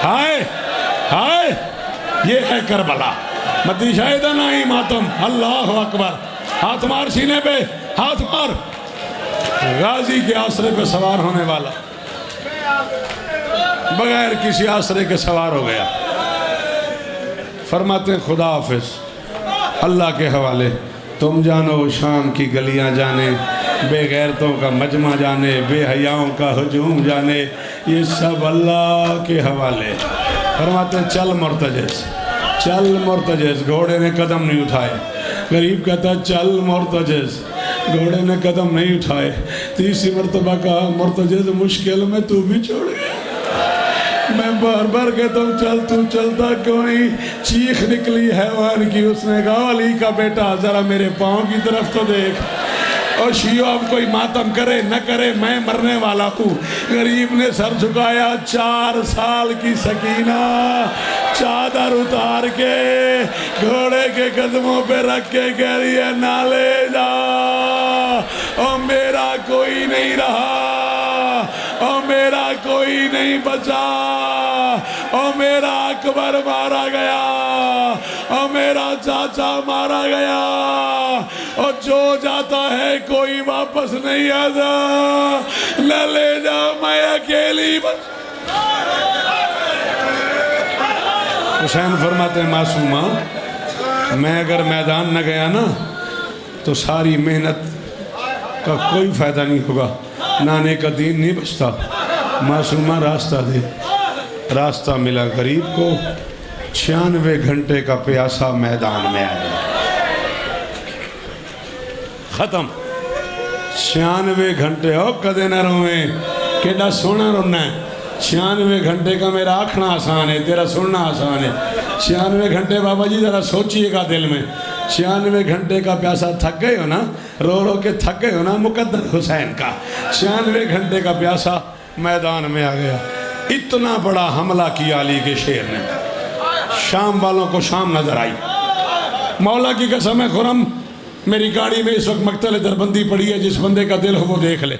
ہائے ہائے، یہ ہے کربلا، مدی شاہدہ نائی ماتم۔ اللہ اکبر، ہاتھ مار سینے پہ، ہاتھ مار۔ غازی کے آسرے پہ سوار ہونے والا بغیر کسی آسرے کے سوار ہو گیا۔ فرماتے ہیں خدا حافظ، اللہ کے حوالے، تم جانو شام کی گلیاں جانے، بے غیرتوں کا مجمع جانے، بے حیاؤں کا ہجوم جانے، یہ سب اللہ کے حوالے۔ فرماتے ہیں چل مرتجز، چل مرتجز۔ گھوڑے نے قدم نہیں اٹھائے۔ غریب کہتا ہے چل مرتجز، گھوڑے نے قدم نہیں اٹھائے۔ تیسری مرتبہ کہا مرتجز مشکل میں تو بھی چھوڑ گیا۔ میں بار بار کہتا ہوں چل، تو چلتا کیوں نہیں؟ چیخ نکلی حیوان کی۔ اس نے کہا علی کا بیٹا ذرا میرے پاؤں کی طرف تو دیکھ۔ اور شیعہ اب کوئی ماتم کرے نہ کرے، میں مرنے والا ہوں۔ غریب نے سر جھکایا، 4 سال کی سکینہ چادر اتار کے گھوڑے کے قدموں پہ رکھ کے کہہ رہی ہے نہ لے جا، اور میرا کوئی نہیں رہا، اور میرا کوئی نہیں بچا، اور میرا اکبر مارا گیا، اور میرا چاچا مارا گیا، اور جو جاتا ہے کوئی واپس نہیں آتا، نہ لے جا، میں اکیلی بچ۔ حسین فرماتے ہیں معصومہ، میں اگر میدان نہ گیا نا تو ساری محنت کا کوئی فائدہ نہیں ہوگا، نانے کا دین نہیں بچتا۔ معصومہ راستہ دے۔ راستہ ملا غریب کو، 96 گھنٹے کا پیاسا میدان میں آیا۔ ختم 96 گھنٹے۔ ہو کدے نہ روئیں، کیڑا سونا رونا ہے۔ 96 گھنٹے کا میرا آکھنا آسان ہے، تیرا سننا آسان ہے۔ 96 گھنٹے بابا جی ذرا سوچئے گا دل میں۔ 96 گھنٹے کا پیاسا، تھک گئے ہو نا، رو رو کے تھک گئے ہو نا، مقدر حسین کا 96 گھنٹے کا پیاسا میدان میں آ گیا۔ اتنا بڑا حملہ کیا علی کے شیر نے، شام والوں کو شام نظر آئی۔ مولا کی قسم ہے خرم، میری گاڑی میں اس وقت مقتل دربندی پڑی ہے، جس بندے کا دل ہو وہ دیکھ لے۔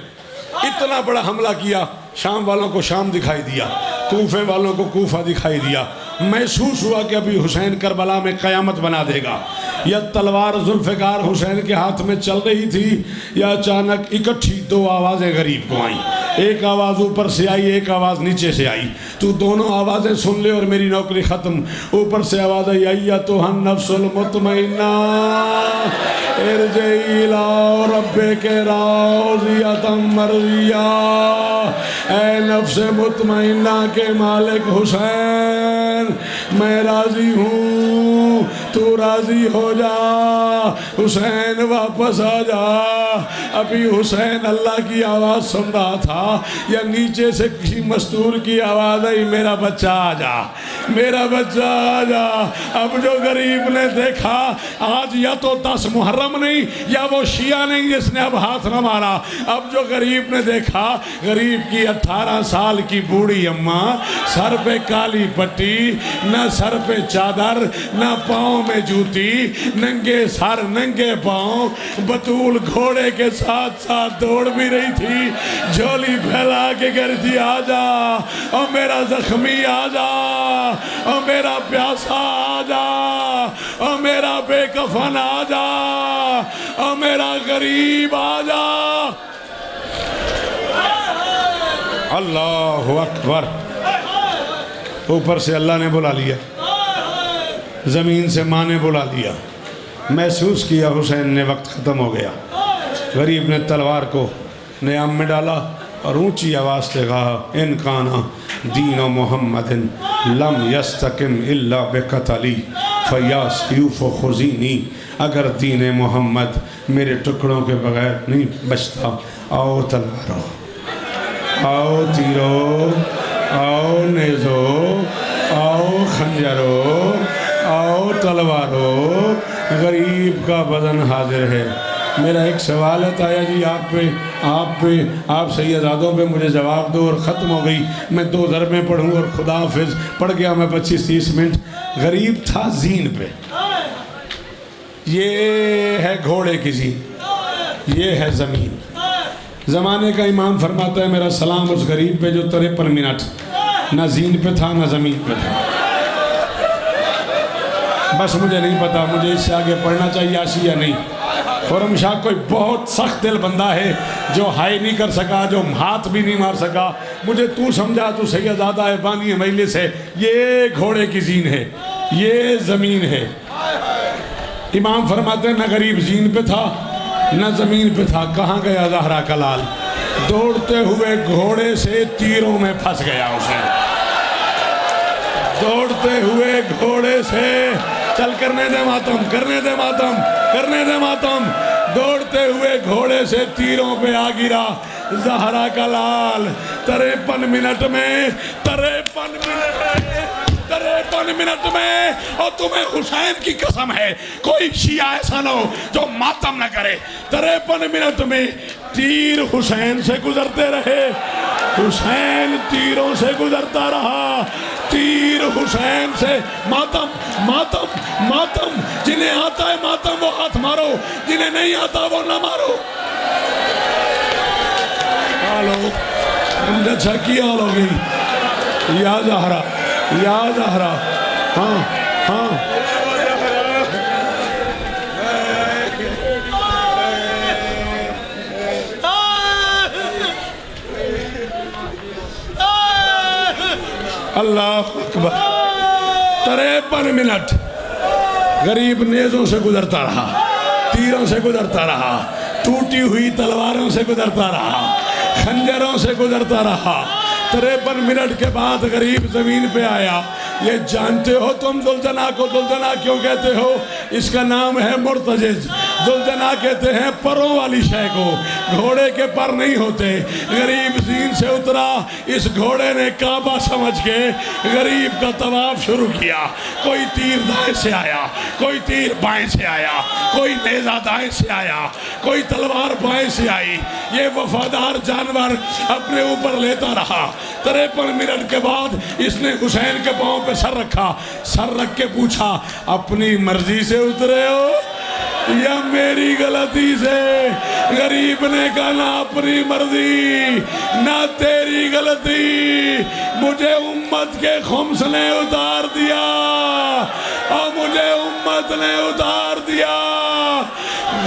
اتنا بڑا حملہ کیا، شام والوں کو شام دکھائی دیا، کوفے والوں کو کوفہ دکھائی دیا۔ محسوس ہوا کہ ابھی حسین کربلا میں قیامت بنا دے گا۔ یا تلوار ذوالفقار حسین کے ہاتھ میں چل رہی تھی، یا اچانک اکٹھی 2 آوازیں غریب کو آئیں۔ ایک آواز اوپر سے آئی، ایک آواز نیچے سے آئی۔ تو دونوں آوازیں سن لے اور میری نوکری ختم۔ اوپر سے آواز آئی ایتھا النفس المطمئنہ ارجعی الی ربک راضیۃ مرضیہ۔ اے نفس مطمئنہ کے مالک حسین، میں راضی ہوں، تو راضی ہو جا، حسین واپس آ جا۔ ابھی حسین اللہ کی آواز سن رہا تھا، یا نیچے سے کسی مستور کی آواز آئی میرا بچہ آ جا، میرا بچہ آ جا۔ اب جو غریب نے دیکھا، آج یا تو 10 محرم نہیں، یا وہ شیعہ نہیں جس نے اب ہاتھ نہ مارا۔ اب جو غریب نے دیکھا، غریب کی 18 سال کی بوڑھی اماں، سر پہ کالی پٹی، نہ سر پہ چادر، نہ پاؤں میں جوتی، ننگے سر ننگے پاؤں، بطول گھوڑے کے ساتھ ساتھ دوڑ بھی رہی تھی، جھولی پھیلا کے کہتی آ جا، اور میرا زخمی آ جا، اور میرا پیاسا آ جا، اور میرا بے کفن آ جا، اور میرا غریب آ جا۔ اللہ اکبر۔ اوپر سے اللہ نے بلا لیا، زمین سے ماں نے بلا لیا۔ محسوس کیا حسین نے وقت ختم ہو گیا۔ غریب نے تلوار کو نیام میں ڈالا اور اونچی آواز سے کہا ان کانا دین محمد لم یستقم الا بقتلی فیا سیوف خزینی۔ اگر دین محمد میرے ٹکڑوں کے بغیر نہیں بچتا، آؤ تلوارو، آؤ تیرو، آؤ نیزو، آؤ خنجرو، آؤ تلوارو، غریب کا بدن حاضر ہے۔ میرا ایک سوال ہے تایا جی آپ سیدزادوں پہ مجھے جواب دو اور ختم ہو گئی۔ میں 2 ضربیں پڑھوں اور خدا حافظ پڑھ گیا میں 25-30 منٹ۔ غریب تھا زین پہ، یہ ہے گھوڑے کی زین، یہ ہے زمین۔ زمانے کا امام فرماتا ہے میرا سلام اس غریب پہ جو 53 منٹ نہ زین پہ تھا نہ زمین پہ تھا۔ بس مجھے نہیں پتا مجھے اس سے آگے پڑھنا چاہیے آشی یا نہیں۔ خرم شاہ کوئی بہت سخت دل بندہ ہے جو ہائی نہیں کر سکا، جو ہاتھ بھی نہیں مار سکا۔ مجھے تو سمجھا تو سید زادہ ہے، بانی مجلس ہے، یہ گھوڑے کی زین ہے، یہ زمین ہے۔ امام فرماتے ہیں نہ غریب زین پہ تھا نہ زمین پہ تھا، کہاں گیا زہرا کا لال؟ دوڑتے ہوئے گھوڑے سے تیروں میں پھنس گیا اسے، دوڑتے ہوئے گھوڑے سے، چل کرنے دے ماتم، کرنے دے ماتم، کرنے دے ماتم، دوڑتے ہوئے گھوڑے سے تیروں پہ آ گرا زہرا کا لال۔ 53 منٹ میں، 53 منٹ میں، اور تمہیں حسین کی قسم ہے کوئی شیعہ ایسا نہ ہو جو ماتم نہ کرے۔ 53 منٹ میں تیر حسین سے گزرتے رہے، حسین تیروں سے گزرتا رہا، تیر حسین سے۔ ماتم ماتم ماتم، جنہیں آتا ہے ماتم وہ ہاتھ مارو، جنہیں نہیں آتا وہ نہ مارو۔ آلو مجھے چھکی آلو گئی، یا زہرا یا زہرا، ہاں ہاں۔ اللہ اکبر۔ 53 منٹ غریب نیزوں سے گزرتا رہا، تیروں سے گزرتا رہا، ٹوٹی ہوئی تلواروں سے گزرتا رہا، خنجروں سے گزرتا رہا۔ 53 منٹ کے بعد غریب زمین پہ آیا۔ یہ جانتے ہو تم دلجنا کو دلجنا کیوں کہتے ہو؟ اس کا نام ہے مرتجز۔ دلجنا کہتے ہیں پروں والی شے کو، گھوڑے کے پر نہیں ہوتے۔ غریب زین سے اترا، اس گھوڑے نے کعبہ سمجھ کے غریب کا طواف شروع کیا۔ کوئی تیر دائیں سے آیا، کوئی تیر بائیں سے آیا، کوئی نیزہ دائیں سے آیا، کوئی تلوار بائیں سے آئی۔ یہ وفادار جانور اپنے اوپر لیتا رہا۔ 53 منٹ کے بعد اس نے حسین کے پاؤں پہ سر رکھا، سر رکھ کے پوچھا اپنی مرضی سے اترے ہو یا میری غلطی سے؟ غریب نے کہا نہ اپنی مرضی نہ تیری غلطی، مجھے امت کے خمس نے اتار دیا اور مجھے امت نے اتار دیا۔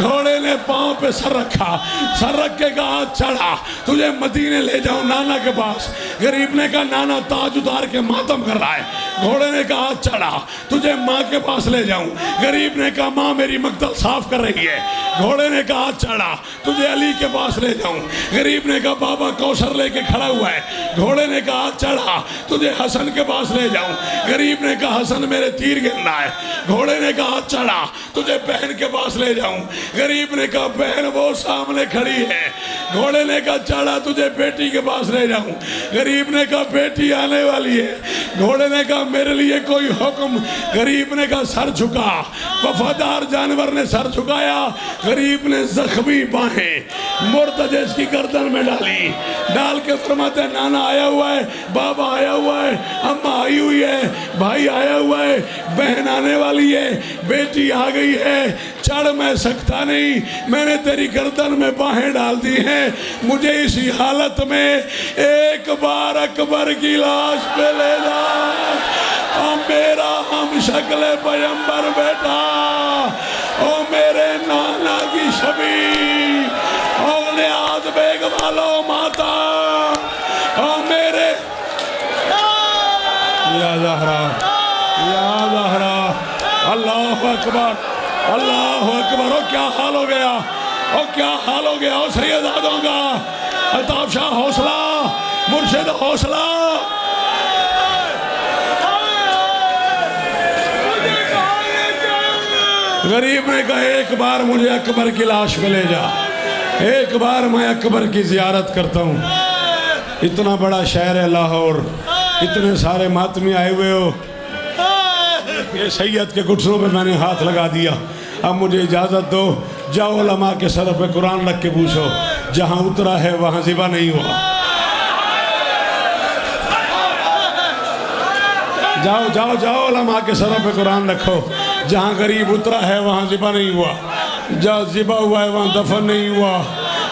گھوڑے نے پاؤں پہ سر رکھا، سر رکھ کے کہا چڑھا تجھے مدینے لے جاؤں نانا کے پاس۔ غریب نے کہا نانا تاج اتار کے ماتم کر رہا ہے۔ گھوڑے نے کہا چڑھا تجھے ماں کے پاس لے جاؤں۔ غریب نے کہا ماں میری مقتل صاف کر رہی ہے۔ گھوڑے نے کہا چڑھا تجھے علی کے پاس لے جاؤں۔ غریب نے کہا بابا کوثر لے کے کھڑا ہوا ہے۔ گھوڑے نے کہا چڑھا تجھے حسن کے پاس لے جاؤں۔ غریب نے کہا حسن میرے تیر گرنا ہے۔ گھوڑے نے کہا چڑھا تجھے بہن کے پاس لے جاؤں۔ غریب نے کہا بہن وہ سامنے کھڑی ہے۔ گھوڑے نے کہا چڑھا تجھے بیٹی کے پاس لے جاؤں۔ غریب نے کہا بیٹی آنے والی ہے۔ گھوڑے نے کہا میرے لیے کوئی حکم؟ غریب نے کہا سر جھکا۔ وفادار جانور نے سر جھکایا۔ غریب نے زخمی باہیں مرتجز کی گردن میں ڈالی، ڈال کے فرماتے ہیں نانا آیا ہوا ہے، بابا آیا ہوا ہے، اماں آئی ہوئی ہے، بھائی آیا ہوا ہے، بہن آنے والی ہے، بیٹی آ گئی ہے۔ چڑھ میں سکتا نہیں، میں نے تیری گردن میں باہیں ڈال دی ہیں، مجھے اسی حالت میں ایک بار اکبر کی لاش پہ لے جا اور میرا ہم شکل پیغمبر بیٹا او میرے نانا کی شبی او نیاز بیگ والو ماتا او میرے یا زہرا یا زہرا۔ اللہ اکبر اللہ اکبر۔ او کیا حال ہو گیا، او کیا حال ہو گیا او سیدادوں کا۔ الطاف شاہ حوصلہ، مرشد حوصلہ۔ غریب نے کہا ایک بار مجھے اکبر کی لاش پہ لے جا، ایک بار میں اکبر کی زیارت کرتا ہوں۔ اتنا بڑا شہر ہے لاہور، اتنے سارے ماتمی آئے ہوئے ہو، یہ سید کے گھٹنوں پہ میں نے ہاتھ لگا دیا، اب مجھے اجازت دو، جاؤ علماء کے سر پہ قرآن رکھ کے پوچھو جہاں اترا ہے وہاں ذبح نہیں ہوا۔ جاؤ جاؤ جاؤ علماء کے سروں پہ قرآن رکھو، جہاں غریب اترا ہے وہاں ذبح نہیں ہوا، جہاں ذبح ہوا ہے وہاں دفن نہیں ہوا۔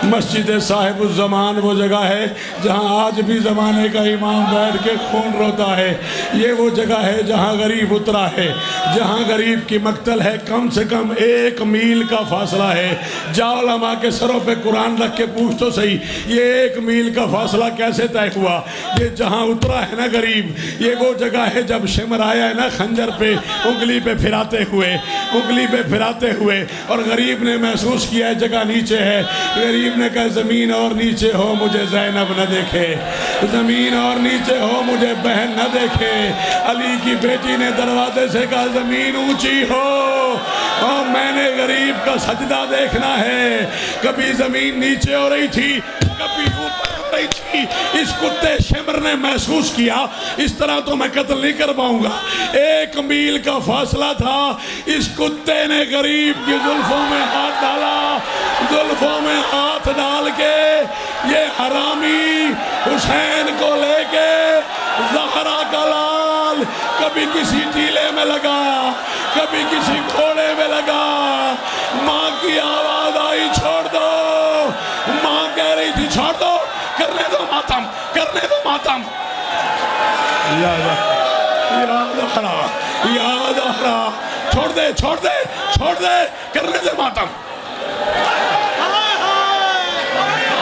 مسجد صاحب الزمان وہ جگہ ہے جہاں آج بھی زمانے کا امام بیٹھ کے خون روتا ہے۔ یہ وہ جگہ ہے جہاں غریب اترا ہے، جہاں غریب کی مقتل ہے۔ کم سے کم 1 میل کا فاصلہ ہے۔ جا علماء کے سروں پہ قرآن رکھ کے پوچھ تو صحیح، یہ 1 میل کا فاصلہ کیسے طے ہوا؟ یہ جہاں اترا ہے نا غریب، یہ وہ جگہ ہے جب شمر آیا ہے نا خنجر پہ انگلی پہ پھراتے ہوئے، انگلی پہ پھراتے ہوئے، اور غریب نے محسوس کیا ہے جگہ نیچے ہے۔ غریب نے کہا زمین اور نیچے ہو مجھے زینب نہ دیکھے، زمین اور نیچے ہو مجھے بہن نہ دیکھے۔ علی کی بیٹی نے دروازے سے کہا زمین اونچی ہو اور میں نے غریب کا سجدہ دیکھنا ہے۔ کبھی زمین نیچے ہو رہی تھی، کبھی اوپر ہو رہی تھی۔ اس کتے شمر نے محسوس کیا اس طرح تو میں قتل نہیں کر پاؤں گا۔ 1 میل کا فاصلہ تھا، اس کتے نے غریب کی زلفوں میں ہاتھ ڈالا، زلفوں میں ہاتھ ڈال کے یہ حرامی حسین کو لے کے زہرا کا لال کبھی کسی ٹیلے میں لگا، کبھی کسی گھوڑے میں لگا۔ ماں کی آواز آئی چھوڑ دو، ماں کہہ رہی تھی چھوڑ دو، کرنے دو ماتم، کرنے دو ماتم۔ یا زہرا، یا زہرا، چھوڑ دے، چھوڑ دے، چھوڑ دے، کرنے دے ماتم۔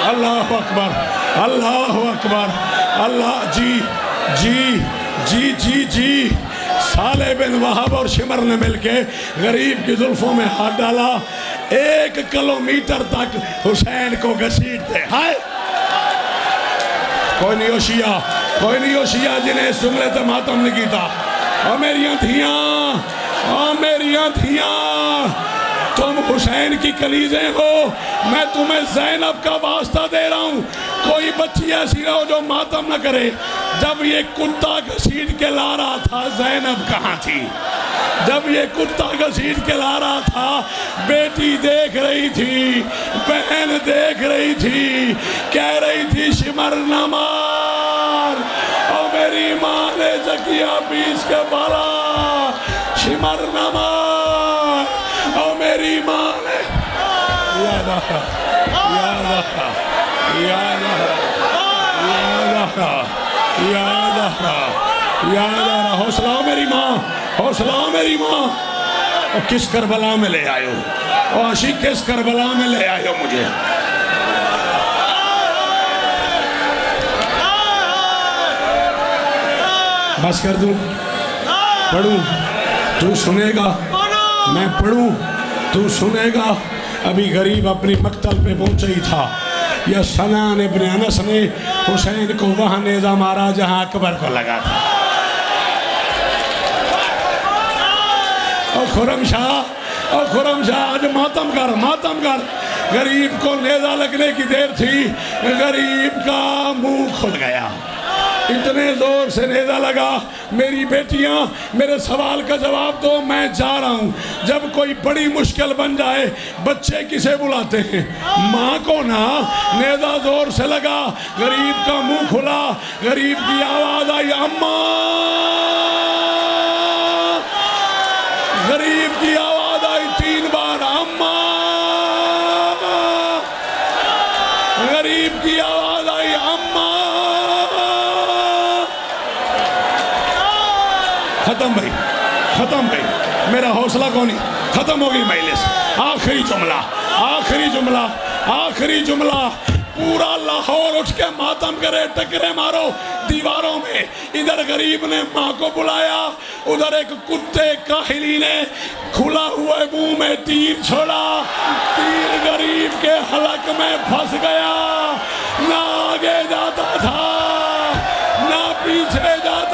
اللہ اکبر، اللہ اکبر، اللہ جی جی جی جی جی۔ صالح بن وہب اور شمر نے مل کے غریب کی زلفوں میں ہاتھ ڈالا، 1 کلومیٹر تک حسین کو گھسیٹتے۔ ہائے کوئی نہیں ہو شیعہ، کوئی نہیں ہو شیعہ جنہیں اس جملے تے ماتم نہیں کیتا۔ اور میریاں دھیاں، اور میریاں دھیاں، تم حسین کی کلیجیں ہو، میں تمہیں زینب کا واسطہ دے رہا ہوں۔ کوئی بچی ایسی نہ ہو جو ماتم نہ کرے۔ جب یہ کتا گھسیٹ کے لا رہا تھا زینب کہاں تھی؟ جب یہ کتا گھسیٹ کے لا رہا تھا بیٹی دیکھ رہی تھی، بہن دیکھ رہی تھی، کہہ رہی تھی شمر نہ مار۔ اور میری ماں نے زکیہ پیس کے بالا شمر نہ مار۔ اور میری ماں نے یا زہرا، یا زہرا، یا زہرا، یا زہرا، یا زہرا، یا زہرا، حوصلہ ہو میری ماں، حوصلہ ہو میری ماں۔ اور کس کربلا میں لے آئے ہو، اور عاشق کس کربلا میں لے آئے ہو مجھے۔ بس کر دوں، پڑھوں تو سنے گا، میں پڑھوں تو سنے گا۔ ابھی غریب اپنی مقتل پہ پہنچا ہی تھا، یا سنان ابن انس نے حسین کو وہاں نیزہ مارا جہاں اکبر کو لگا تھا۔ اور خرم شاہ آج ماتم کر، ماتم کر۔ غریب کو نیزہ لگنے کی دیر تھی، غریب کا منہ کھل گیا، اتنے زور سے نیزہ لگا۔ میری بیٹیاں میرے سوال کا جواب دو، میں جا رہا ہوں۔ جب کوئی بڑی مشکل بن جائے بچے کسے بلاتے ہیں؟ ماں کو نا۔ نیزہ زور سے لگا، غریب کا منہ کھلا، غریب کی آواز آئی اماں، غریب کی آواز آئی 3 بار اماں، غریب کی آواز آئی اماں۔ ختم بھائی، ختم بھائی، میرا حوصلہ کونی، ختم ہوگی مجلس۔ آخری جملہ، آخری جملہ، آخری جملہ۔ پورا لاہور اٹھ کے ماتم کرے، ٹکرے مارو دیواروں میں۔ ادھر غریب نے ماں کو بلایا، ادھر ایک کتے کاہلی نے کھلا ہوئے منہ میں تیر چھوڑا۔ تیر غریب کے حلق میں پھنس گیا، نہ آگے جاتا تھا نہ پیچھے جاتا